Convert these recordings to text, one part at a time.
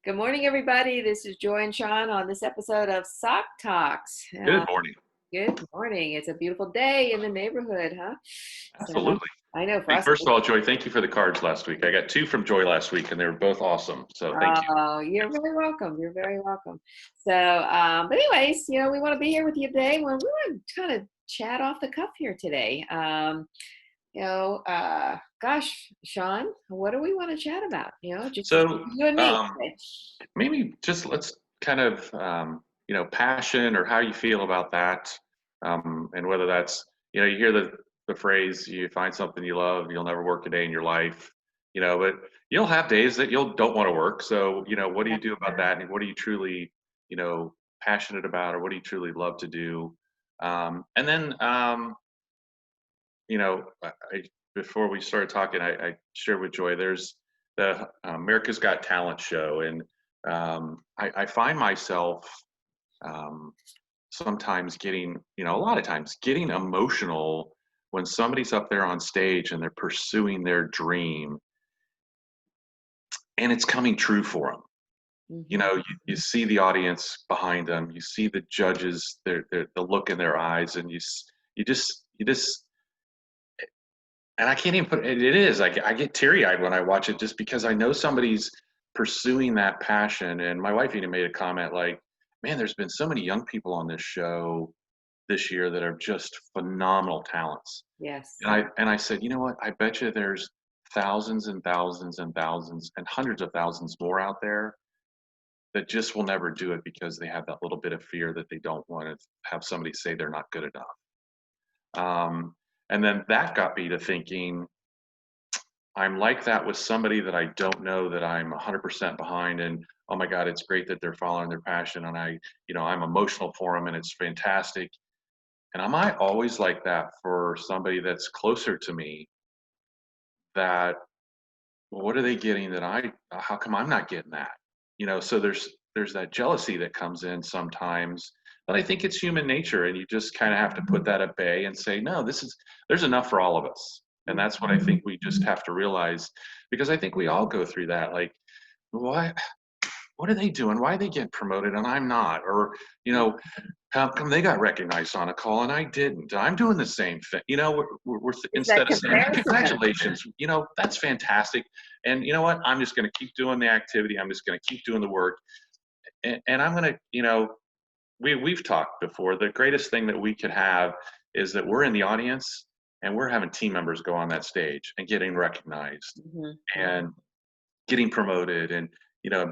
Good morning, everybody. This is Joy and Shawn on this episode of Sock Talks. Good morning. Good morning. It's a beautiful day in the neighborhood, huh? So Absolutely. I know for Hey, us, first of all, Joy, thank you for the cards last week. I got two from Joy last week, and they were both awesome. So thank you. you're Yes. very welcome. You're very welcome. So, but anyways, we want to be here with you today. Well, we want to kind of chat off the cuff here today. Gosh, Shawn, what do we want to chat about? Just So you and me um, today. maybe just let's kind of, passion or how you feel about that, and whether that's, you hear the phrase, you find something you love, you'll never work a day in your life, but you'll have days that you'll don't want to work. So, what do you do about that? And what are you truly, you know, passionate about, or what do you truly love to do? And then, before we started talking, I shared with Joy, there's the America's Got Talent show, and I find myself um, sometimes getting, a lot of times getting emotional when somebody's up there on stage and they're pursuing their dream and it's coming true for them. Hmm. You see the audience behind them, you see the judges, the look in their eyes, and you just and I can't even put it. It is. I get teary eyed when I watch it just because I know somebody's pursuing that passion. And my wife even made a comment like, "Man, there's been so many young people on this show this year that are just phenomenal talents." Yes. And I said, you know what? I bet you there's thousands and thousands and thousands and hundreds of thousands more out there that just will never do it because they have that little bit of fear that they don't want to have somebody say they're not good enough. Um, and then that got me to thinking, I'm like that with somebody that I don't know that I'm 100% behind, and oh my God, it's great that they're following their passion, and I'm emotional for them, and it's fantastic. And am I always like that for somebody that's closer to me? That, well, what are they getting that how come I'm not getting that? So there's that jealousy that comes in sometimes. But I think it's human nature, and you just kind of have to put that at bay and say, no, there's enough for all of us. And that's what I think we just have to realize, because I think we all go through that. Like, why? What are they doing? Why are they getting promoted and I'm not? Or, you know, how come they got recognized on a call and I didn't? I'm doing the same thing. It's that Instead of saying, hey, comparison. congratulations, that's fantastic. And you know what? I'm just going to keep doing the activity. I'm just going to keep doing the work. And I'm going to, we've talked before. The greatest thing that we could have is that we're in the audience and we're having team members go on that stage and getting recognized Hmm. and getting promoted and,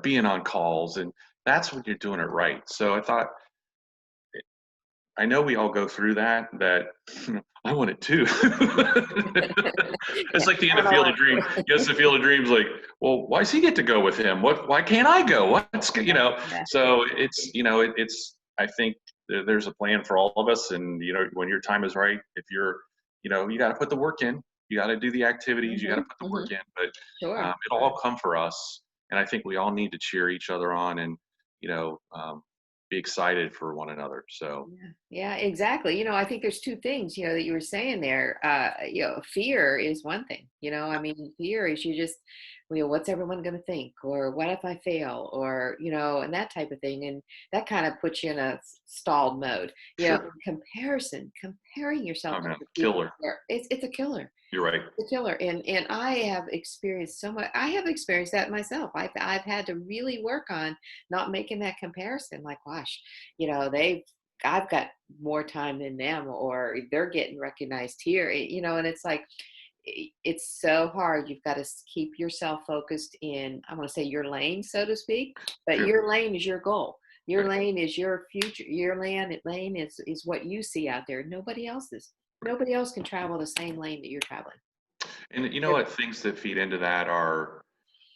being on calls. And that's when you're doing it right. So I thought, I know we all go through that I want it too. Yeah, It's like the end I of don't know Field of Dreams. Yes, the Field of Dreams, like, well, why does he get to go with him? Why can't I go? Yeah, So it's, I think there's a plan for all of us. And, when your time is right, if you're, you got to put the work in, you got to do the activities, you got to put the work in, but sure. it'll all come for us. And I think we all need to cheer each other on and, you know, um, be excited for one another. So, Yeah, yeah, exactly. I think there's two things, that you were saying there. Fear is one thing, I mean, fear is you just, what's everyone going to think? Or what if I fail? Or, and that type of thing. And that kind of puts you in a stalled mode. sure. Comparing yourself Oh to man, other people, killer. it's a killer. You're right. The killer. And I have experienced so much. I have experienced that myself. I've had to really work on not making that comparison. Like, gosh, they've I've got more time than them, or they're getting recognized here. And it's like it's so hard. You've got to keep yourself focused in, I want to say, your lane, so to speak. But True. your lane is your goal. Your Right. lane is your future. Your lane is what you see out there. Nobody else's. Nobody else can travel the same lane that you're traveling. And you know what? Things that feed into that are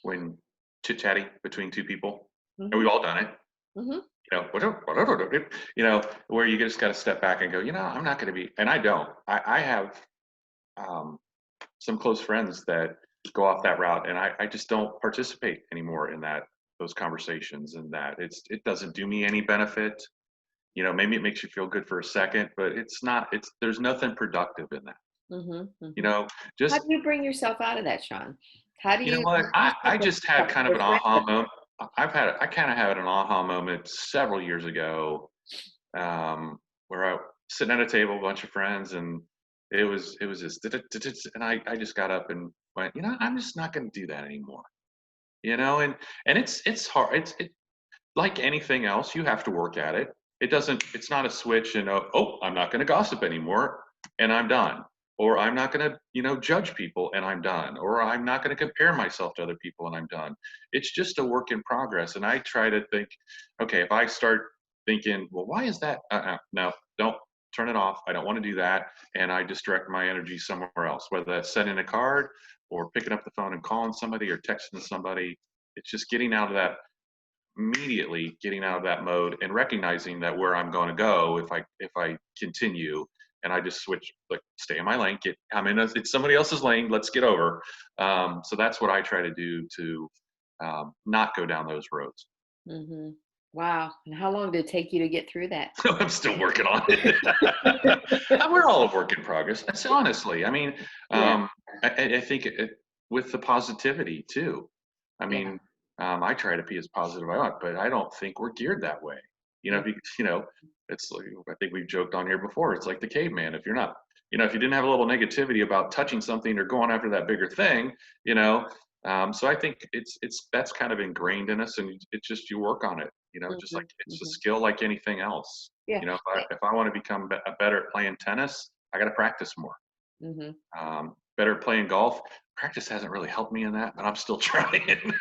when chit chatting between two people, and Hmm. we've all done it. Hmm. Where you just got to step back and go, I'm not going to be, and I don't. I have um, some close friends that go off that route, and I just don't participate anymore in those conversations, and that it doesn't do me any benefit. Maybe it makes you feel good for a second, but there's nothing productive in that. Hmm. You Hmm. know, How just do you bring yourself out of that, Shawn? How do you know you what? how do you I separate just had yourself from kind of your an aha friendship? I kind of had an aha moment several years ago, where I sitting at a table, a bunch of friends, and it was just, and I just got up and went, I'm just not going to do that anymore. And it's hard. It's like anything else, you have to work at it. It's not a switch and, oh, I'm not going to gossip anymore and I'm done. Or I'm not going to, judge people and I'm done. Or I'm not going to compare myself to other people and I'm done. It's just a work in progress. And I try to think, okay, if I start thinking, well, why is that? No, don't turn it off. I don't want to do that. And I just direct my energy somewhere else, whether that's sending a card or picking up the phone and calling somebody or texting somebody. It's just immediately getting out of that mode and recognizing that where I'm going to go if I continue and I just switch, like, stay in my lane, it's somebody else's lane, let's get over. So that's what I try to do to not go down those roads. Hmm. Wow. And how long did it take you to get through that? I'm still working on it. We're all a work in progress. That's honestly. I mean, Yeah. I think with the positivity too. I Yeah. mean, I try to be as positive as I want, but I don't think we're geared that way. Yeah. Because it's like, I think we've joked on here before. It's like the caveman. If you're not, if you didn't have a little negativity about touching something or going after that bigger thing, you know. So I think that's kind of ingrained in us, and it's just you work on it. Just like Hmm. it's a Hmm. skill like anything else. Yeah. If I want to become better at playing tennis, I got to practice more. Hmm. Better at playing golf. Practice hasn't really helped me in that, but I'm still trying.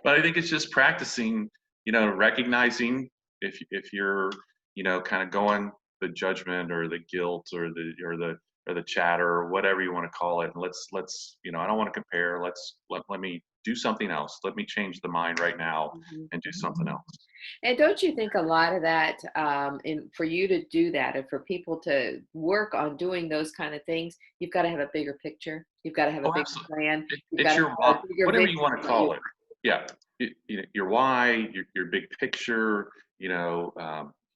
But I think it's just practicing, recognizing if you're, kind of going the judgment or the guilt or the chatter or whatever you want to call it. And let's I don't want to compare. Let me do something else. Let me change the mind right now Hmm. and do something else. And don't you think a lot of that, for you to do that, and for people to work on doing those kind of things, you've got to have a bigger picture. You've got to have a Oh, bigger absolutely. plan. You've got It's to your have why, a bigger whatever vision you want of to what you call it. Yeah, your why, your big picture.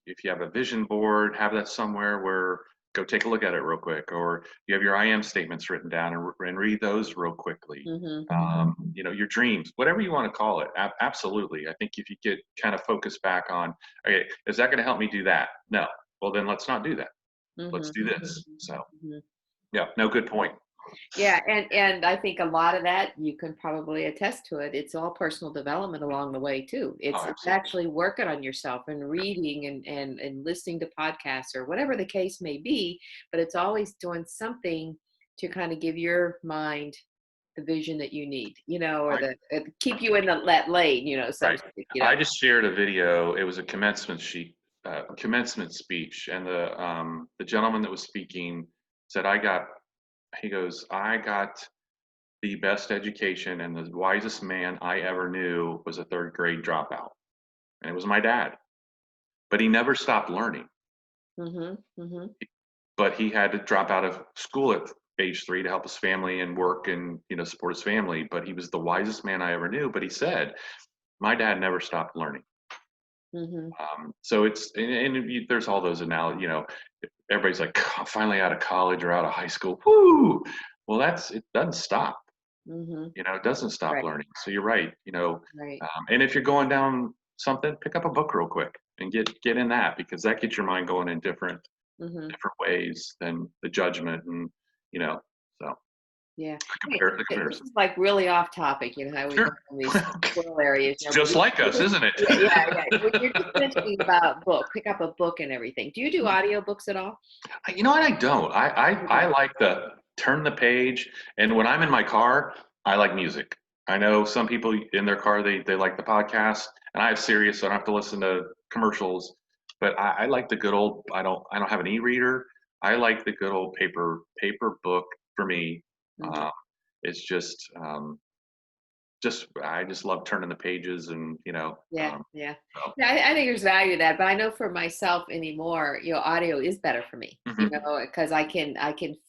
If you have a vision board, have that somewhere where go take a look at it real quick, or you have your I am statements written down and read those real quickly. want. Your dreams, whatever you want to call it. Absolutely, I think if you get kind of focused back on, okay, is that going to help me do that? No. Well, then let's not do that. Hmm. Let's Hmm. do this. So, Hmm. yeah, no, good point. Yeah, and I think a lot of that you can probably attest to it. It's all personal development along the way too. Oh, It's absolutely. actually working on yourself and reading and listening to podcasts or whatever the case may be. But it's always doing something to kind of give your mind the vision that you need, or I the keep you in that lane, so to Right. speak. I just shared a video. It was a commencement speech, and the gentleman that was speaking said, He goes, I got the best education, and the wisest man I ever knew was a third grade dropout, and it was my dad. But he never stopped learning. Hmm. Hmm. But he had to drop out of school at age 3 to help his family and work and support his family. But he was the wisest man I ever knew. But he said, my dad never stopped learning. Hmm. So there's all those analogies. Everybody's like, I'm finally out of college or out of high school. Woo! Well, it doesn't stop. Hmm. It doesn't stop Right. learning. So you're right. Right. And if you're going down something, pick up a book real quick and get in that, because that gets your mind going in Hmm. different ways than the judgment and you know. So Yeah. the Hey, this comparison. is like really off topic, how we go Sure. in these squirrel areas. It's just like us, isn't it? Yeah, yeah, yeah. When you're just mentioning about pick up a book and everything. Do you do audiobooks at all? You know what? I don't. I Okay. like the turn the page, and when I'm in my car, I like music. I know some people in their car they like the podcast, and I have Sirius, so I don't have to listen to commercials. But I like the good old. I don't have an e-reader. I like the good old paper book for me. Hmm. Uh, it's just I just love turning the pages and Yeah, yeah. so. Yeah, I think there's value to that, but I know for myself anymore, audio is better for me, Mhm. because I can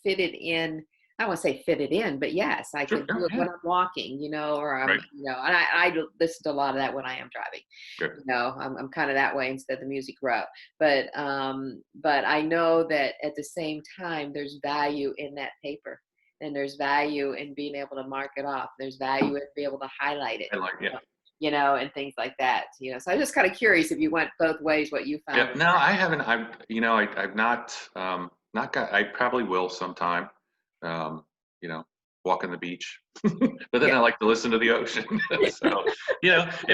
fit it in. I don't want to say fit it in, but yes, I Sure. can Yeah. do it Yeah. when I'm walking, or Right. and I do listen to a lot of that when I am driving. Good. I'm kind of that way instead of the music route. But I know that at the same time, there's value in that paper. and there's value in being able to mark it off. There's value in being able to highlight it, I like it. and things like that. So I'm just kind of curious if you went both ways, what you Yeah, found. no, I haven't. I've not got. I probably will sometime. Um, you know, walk on the beach, but then Yeah, I like to listen to the ocean. So,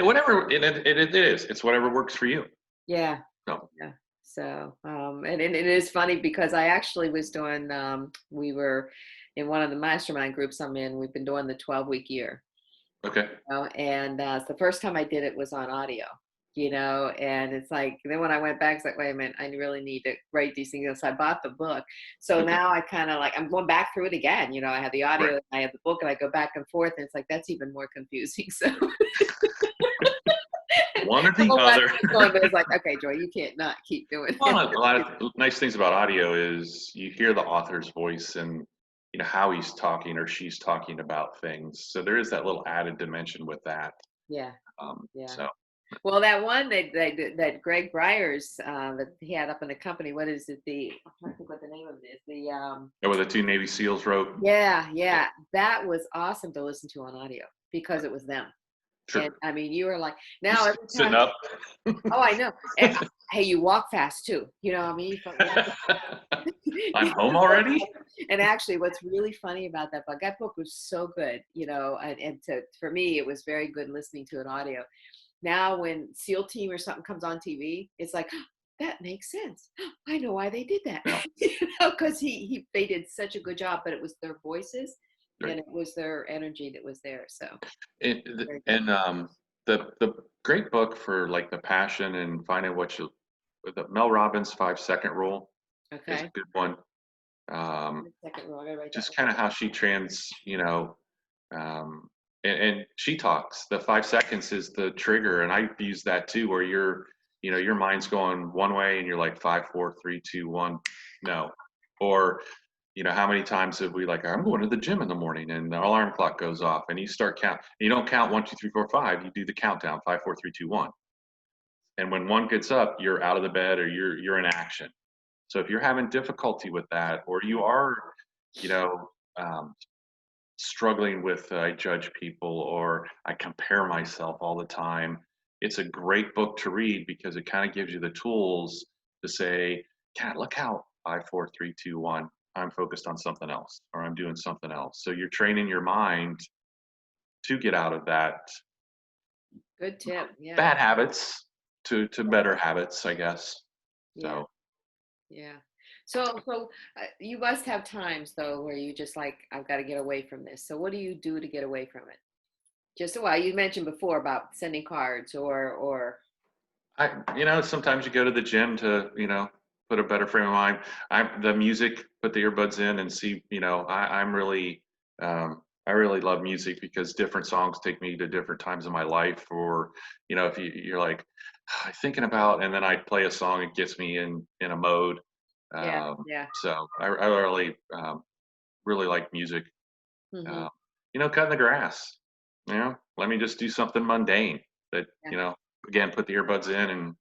whatever it is, it's whatever works for you. yeah, So, yeah. So, and it is funny because I actually was doing. We were in one of the mastermind groups I'm in. We've been doing the 12-week year. okay, And it's the first time I did it was on audio, and it's like, then when I went back, it's like, wait a minute, I really need to write these things. So I bought the book. So okay, now I kind of like, I'm going back through it again. I have the right. audio, I have the book, and I go back and forth. And it's like, that's even more confusing. So One or the I'm glad other. to keep going, but it's like, okay, Joy, you can't not keep doing Well, it. a lot of nice things about audio is you hear the author's voice and how he's talking or she's talking about things. So there is that little added dimension with that. Yeah. Yeah. So Well, that one that Greg Breyer's that he had up in the company, what is it? I'm trying to think what the name of it is. where the two Navy SEALs wrote. Yeah, Yeah, yeah, that was awesome to listen to on audio because right. it was them. Sure. And I mean, you were like, You now every sitting time, up. oh, I know. And hey, you walk fast too. You know what I mean? I'm home already. And actually, what's really funny about that book was so good, for me, it was very good listening to an audio. Now, when SEAL Team or something comes on TV, it's like, that makes sense. I know why they did that. Yeah, Because they did such a good job, but it was their voices right. and it was their energy that was there. So very good. And the great book for like the passion and finding what you the Mel Robbins 5-second rule is a Okay. good one. Um, Second row. I gotta write that just one kind down. of how she um, and she talks. The 5 seconds is the trigger, and I use that too, where your mind's going one way, and you're like 5, 4, 3, 2, 1, no, or how many times have we like, I'm going to the gym in the morning, and the alarm clock goes off, and you start count. And you don't count 1, 2, 3, 4, 5. You do the countdown 5, 4, 3, 2, 1. And when one gets up, you're out of the bed or you're in action. So if you're having difficulty with that, or you are, you know, um, struggling with I judge people or I compare myself all the time, it's a great book to read because it kind of gives you the tools to say, God, look how 5, 4, 3, 2, 1. I'm focused on something else, or I'm doing something else. So you're training your mind to get out of that Good tip. Yeah. bad habits to better habits, I guess. Yeah. So Yeah. So you must have times though where you just like, I've got to get away from this. So what do you do to get away from it? Just a while. You mentioned before about sending cards or sometimes you go to the gym to, put a better frame of mind. The music, put the earbuds in and see, I really love music because different songs take me to different times in my life. Or, if you're like thinking about, and then I play a song, it gets me in a mode. yeah, yeah. So I really, really like music. Hmm. Uh, cutting the grass, let me just do something mundane that, Yeah, again, put the earbuds in and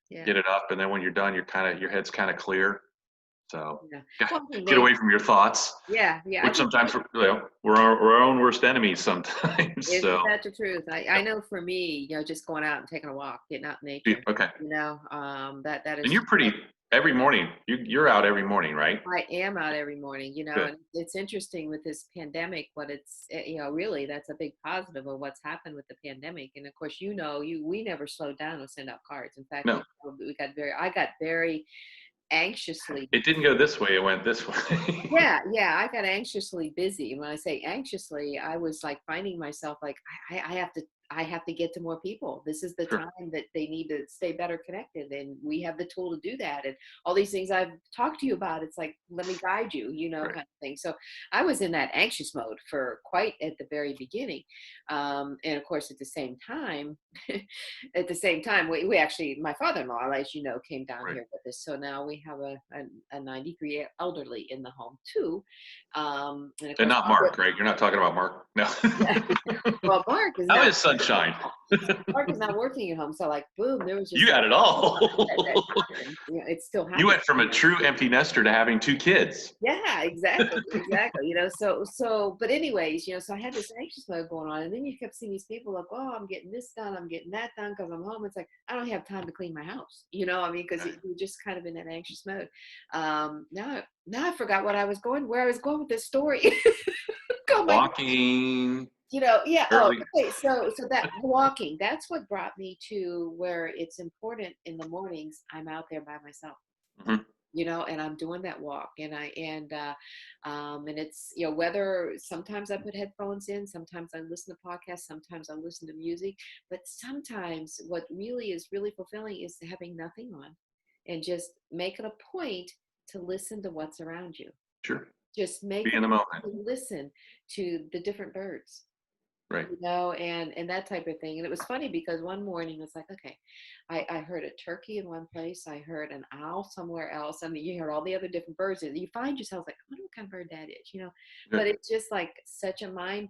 yeah, get it up, and then when you're done, your head's kind of clear. So yeah. Well, I mean, get away from your thoughts, yeah, yeah. I which think sometimes we're our own worst enemies sometimes. So isn't that the truth? I yep. know for me, just going out and taking a walk, getting out in Yeah, nature, okay. that And is you're pretty every morning. You're out every morning, right? I am out every morning, Good. and it's interesting with this pandemic, but really that's a big positive of what's happened with the pandemic. And of course, we never slowed down to send out cards. In fact, No, I got very anxiously. it didn't go this way. It went this way. Yeah, yeah, I got anxiously busy. When I say anxiously, I was like finding myself like I have to get to more people. This is the Sure. time that they need to stay better connected, and we have the tool to do that. And all these things I've talked to you about, it's like, let me guide you, Right. kind of thing. So I was in that anxious mode for quite at the very beginning, and of course at the same time, we actually, my father-in-law, as you know, came down Right. here with us. So now we have a 93 elderly in the home too. And of And course, not Mark, right? You're not talking about Mark. No. yeah. Well, Mark is Oh, now, his sunshine. Partner's not working at home, so like, boom, there was You just got it all. that happened. You know, it still You happens. went from a true empty nester to having 2 kids. Yeah, exactly, exactly. You know, but anyways, so I had this anxious mode going on, and then you kept seeing these people like, oh, I'm getting this done, I'm getting that done because I'm home. It's like I don't have time to clean my house. I mean, because Right. you're just kind of in that anxious mode. Now I forgot where I was going with this story. Oh my Walking yeah. Oh, early. okay. So that walking, that's what brought me to where it's important in the mornings. I'm out there by myself, Mhm. and I'm doing that walk, and it's whether sometimes I put headphones in, sometimes I listen to podcasts, sometimes I listen to music, but sometimes what really is really fulfilling is having nothing on, and just make it a point to listen to what's around you. Sure. Just make Be a in the point moment. to listen to the different birds, Right. and that type of thing. And it was funny because one morning it's like, okay, I heard a turkey in one place, I heard an owl somewhere else. I mean, you heard all the other different birds, and you find yourself like, I wonder what kind of bird that is. Yeah. But it's just like such a I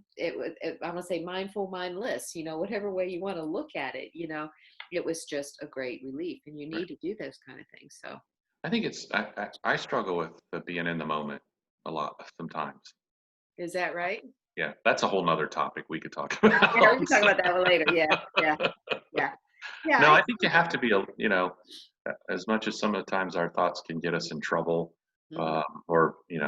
want to say mindful, mindless, whatever way you want to look at it. It was just a great relief, and you Right. need to do those kind of things. So I think I struggle with the being in the moment a lot sometimes. is that right? Yeah, that's a whole nother topic we could talk Yeah, we about. can talk about that one later. Yeah, yeah, yeah, yeah. No, I think you have to be, as much as some of the times our thoughts can get us in trouble, Mhm. or, we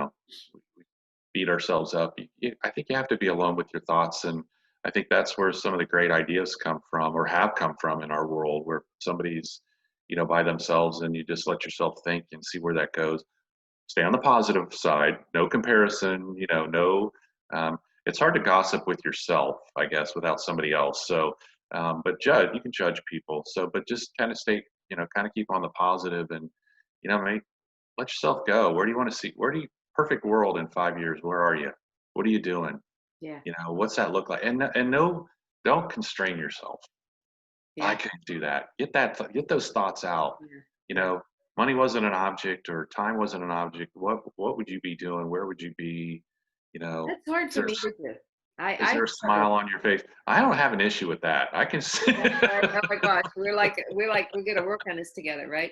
beat ourselves up. I think you have to be alone with your thoughts. And I think that's where some of the great ideas come from or have come from in our world, where somebody's, by themselves and you just let yourself think and see where that goes. Stay on the positive side, no comparison, no, it's hard to gossip with yourself, I guess, without somebody else. So, but you can judge people. So, but just kind of stay, kind of keep on the positive and, maybe let yourself go. Where do you want to see, perfect world in 5 years? Where are you? What are you doing? Yeah, What's that look like? And no, don't constrain yourself. I yeah, couldn't do that. Get those thoughts out. yeah, You yeah. know, money wasn't an object or time wasn't an object. What would you be doing? Where would you be? You know, That's hard is for there me to do. I is I there a struggle. smile on your face? I don't have an issue with that. I can see. That's right. Oh my gosh, we're gonna work on this together, right?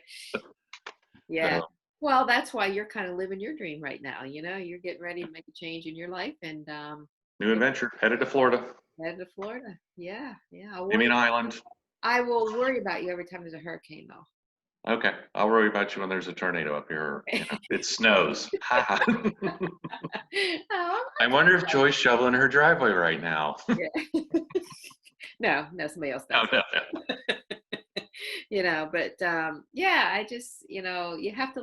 Yeah. So, Well, that's why you're kind of living your dream right now. You're getting ready to make a change in your life, and new you're adventure, headed to Florida. headed to Florida. Yeah, yeah. Give me an island. I will worry about you every time there's a hurricane, though. Okay, I'll worry about you when there's a tornado up here. Or, it snows. Ha ha. Oh, I wonder if Joy's shoveling her driveway right now. yeah. No, no, somebody else No, does. no, no. But yeah, I just, you have to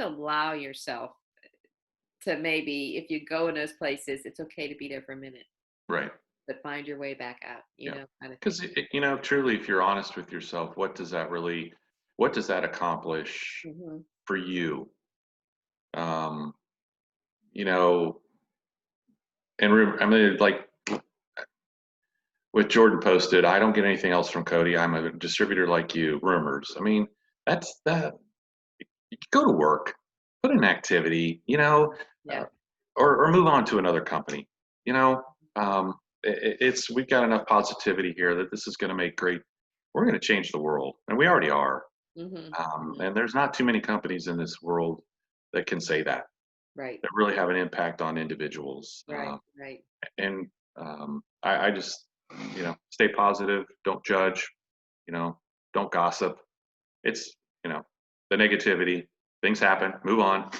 allow yourself to, maybe if you go in those places, it's okay to be there for a minute, Right. but find your way back out, Yeah. kind of thing. Because, truly, if you're honest with yourself, what does that accomplish Hmm. for you? Um, you know, I mean, like what Jordan posted, I don't get anything else from Cody. I'm a distributor like you. Rumors. I mean, that's that. You go to work, put in activity, Yeah. uh, or move on to another company. You know, it's we've got enough positivity here that this is going to make great. We're going to change the world, and we already are. Hmm. And there's not too many companies in this world that can say Right. that really have an impact on individuals. Right. Right. And I just, stay positive, don't judge, don't gossip. It's, you know, the negativity, things happen, move on.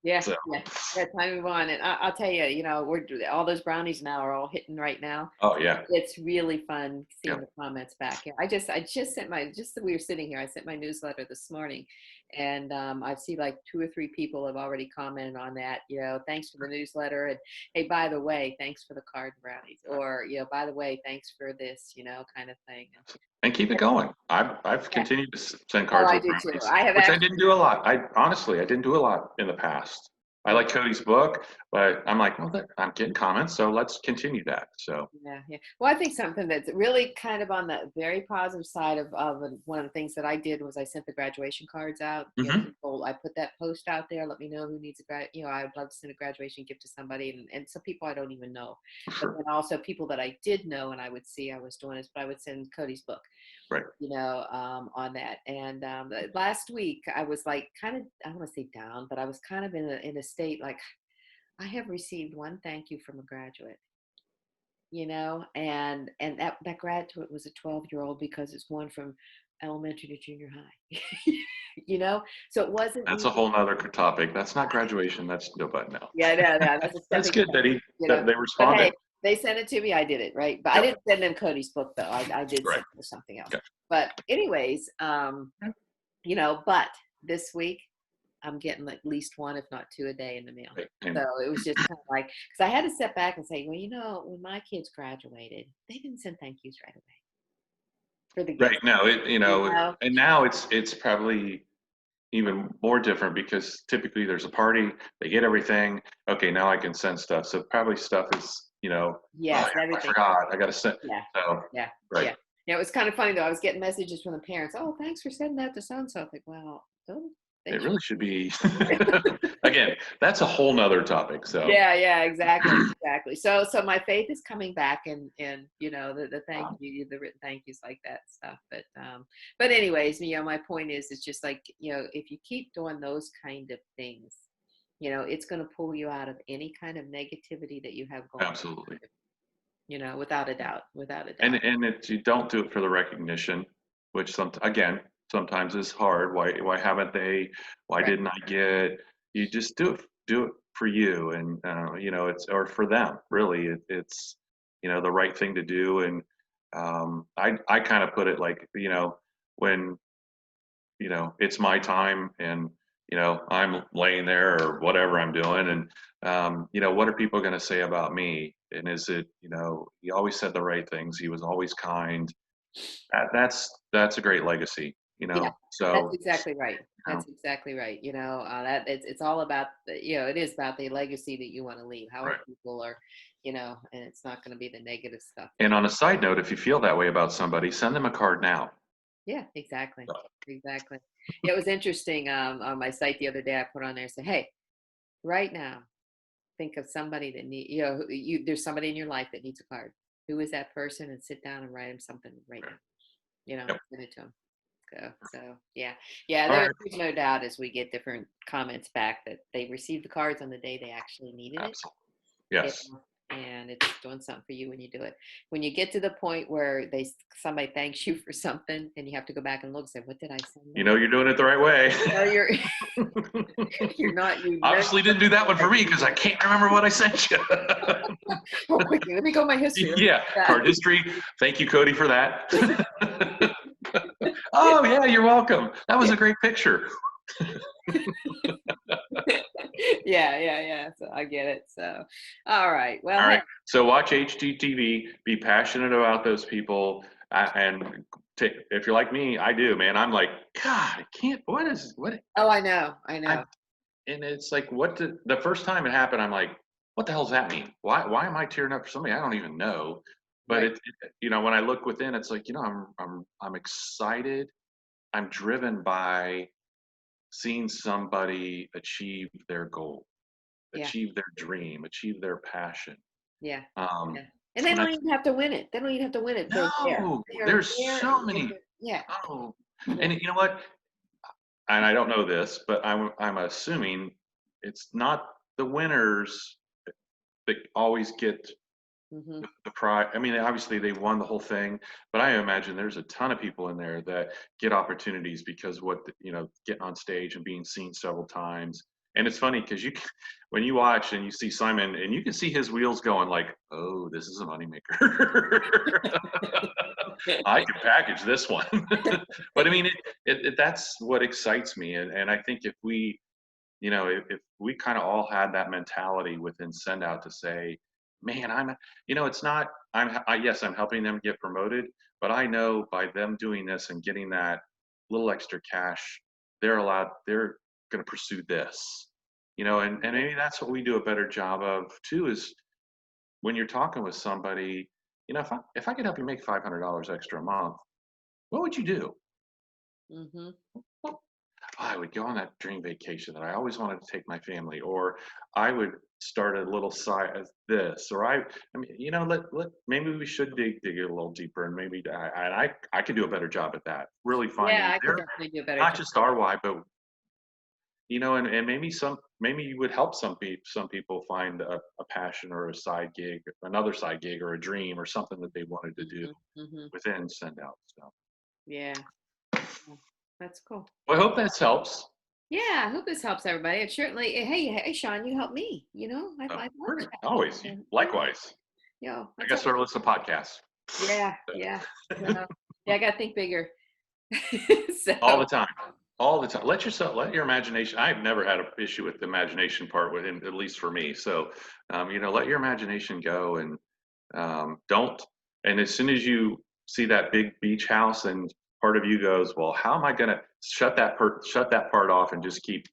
Yeah. So, Yeah. Yeah. Time to move on. And I'll tell you, all those brownies now are all hitting right now. oh yeah, It's really fun seeing yeah, the comments back. Yeah, I just sent just that we were sitting here. I sent my newsletter this morning, and I see like 2 or 3 people have already commented on that. Thanks for the newsletter, and hey, by the way, thanks for the card brownies, or by the way, thanks for this, kind of thing. and keep it going. I've Yeah. continued to send Oh, cards I with do too. brownies, I have which I actually. didn't do a lot. I didn't do a lot in the past. I like Cody's book, but I'm like, well, I'm getting comments, so let's continue that. So, Yeah, yeah. Well, I think something that's really kind of on the very positive side of one of the things that I did was I sent the graduation cards out. hmm People, I put that post out there. Let me know who needs a I would love to send a graduation gift to somebody, and some people I don't even know, but sure, then also people that I did know, and I would see I was doing this, but I would send Cody's book, right. on that. And last week I was like kind of, I don't want to say down, but I was kind of in a state like I have received one thank you from a graduate, and that graduate was a 12-year-old because it's one from elementary to junior high. you know so it wasn't That's a even. whole nother topic. That's not graduation. That's no, but no. Yeah, no, no, that's a That's stepping good that stone, they but responded. hey, they sent it to me, I did it, right? But I Yep. didn't send them Cody's book though. I did Right. send them something else. Okay. But anyways, but this week I'm getting at least one, if not two a day in the mail. Right. So And it was just kind of like, because I had to step back and say, well, when my kids graduated, they didn't send thank yous right away for the right gifts. now, You know? and now it's probably even more different because typically there's a party, they get everything. Okay, now I can send stuff. So probably stuff is, oh, Yes, I everything. forgot. I got to send. Yeah, So, yeah, right. yeah. Yeah, it was kind of funny though. I was getting messages from the parents. Oh, thanks for sending that to so and so. Like, well, they It should. really should be, again, that's a whole nother topic. So, Yeah, yeah, exactly, exactly. So my faith is coming back, and the thank you, the written thank yous, like that stuff. But anyways, my point is, it's just like, if you keep doing those kind of things, it's going to pull you out of any kind of negativity that you have going. absolutely. Without a doubt, without a And doubt. you don't do it for the recognition, which sometimes is hard. Why haven't they? Why Right. didn't I get? You just do it for you, and it's or for them. Really, it's the right thing to do. And I kind of put it like when it's my time, and I'm laying there or whatever I'm doing, and what are people going to say about me? And is it he always said the right things, he was always kind. That's a great legacy. Yeah, that's So exactly right. um, That's exactly right. That it's all about it is about the legacy that you want to leave. How right. people are, and it's not going to be the negative stuff And that. on a side note, if you feel that way about somebody, send them a card now. Yeah, exactly, exactly. Yeah, it was interesting. On my site the other day, I put on there, say, hey, right now, think of somebody that there's somebody in your life that needs a card. Who is that person? And sit down and write them something right Right. now. Yep. Send it to them. So yeah, yeah. All right. There's no doubt as we get different comments back that they received the cards on the day they actually needed it. Absolutely. You Yes. and it's doing something for you when you do it. When you get to the point where somebody thanks you for something, and you have to go back and look and say, "What did I send them?" You're doing it the right way. You're you're not. You know. Obviously didn't do that one for me because I can't remember what I sent you. Oh, quickly, let me go my history. Let me Yeah, do card history. Thank you, Cody, for that. Oh, yeah, you're welcome. That was a great picture. Yeah, yeah, yeah. So I get it. So, all right. Well, All hey. right. So watch HGTV. Be passionate about those people. And if you're like me, I do, man. I'm like, God, I can't. What? Oh, I know. I I know. and it's like, the first time it happened, I'm like, what the hell does that mean? Why am I tearing up for somebody I don't even know? But Right. when I look within, it's like, I'm excited. I'm driven by seeing somebody achieve their goal, Yeah. achieve their dream, achieve their passion. Yeah. Um, Yeah. And they and I don't even have to win it. They don't even have to win it. They're there. no, They are there's there. so many. Yeah. Oh, Yeah. and you know what? And I don't know this, but I'm assuming it's not the winners that always get Hmm. the prize. I mean, obviously they won the whole thing, but I imagine there's a ton of people in there that get opportunities because getting on stage and being seen several times. And it's funny because when you watch and you see Simon, and you can see his wheels going like, oh, this is a moneymaker. I can package this one. But I mean, that's what excites me. And I think if we, if we kind of all had that mentality within Send Out to say, man, it's not, yes, I'm helping them get promoted, but I know by them doing this and getting that little extra cash, they're going to pursue this. and maybe that's what we do a better job of too, is when you're talking with somebody, if I could help you make $500 extra a month, what would you do? Mhm. Well, I would go on that dream vacation that I always wanted to take my family, or I would start a little side as this, or I mean, maybe we should dig a little deeper, and maybe I could do a better job at that. Really Yeah, finding I could their, definitely do a better not job. just our why, but and maybe you would help some people find a passion or a side gig, another side gig, or a dream, or something that they wanted to do Mhm, mhm. within send out. So, Yeah, yeah. That's cool. well, I hope that helps. Yeah, I hope this helps everybody. It certainly hey, Sean, you helped me, I love Sure, chatting with always. you. Yeah, Likewise. I that's got all. started listening to podcasts. Yeah, yeah. So, yeah, I gotta think bigger. All So, the time. All the time. Let your imagination. I've never had an issue with the imagination part within, at least for me. So, let your imagination go, and don't. And as soon as you see that big beach house, and part of you goes, well, how am I going to shut that part off and just keep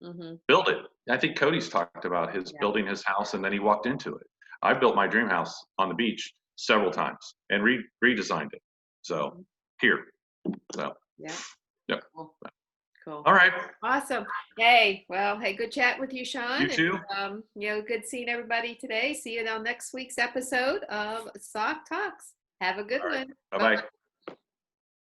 mhm, build it? I think Cody's talked about his yeah. building his house, and then he walked into it. I built my dream house on the beach several times and redesigned it. So Mhm, here. So, yeah. yep. Cool. Cool. All right. Awesome. Hey, well, hey, good chat with you, You Sean. And, too. good seeing everybody today. See you on next week's episode of Sock Talks. Have a good All right. one. Bye Bye. bye.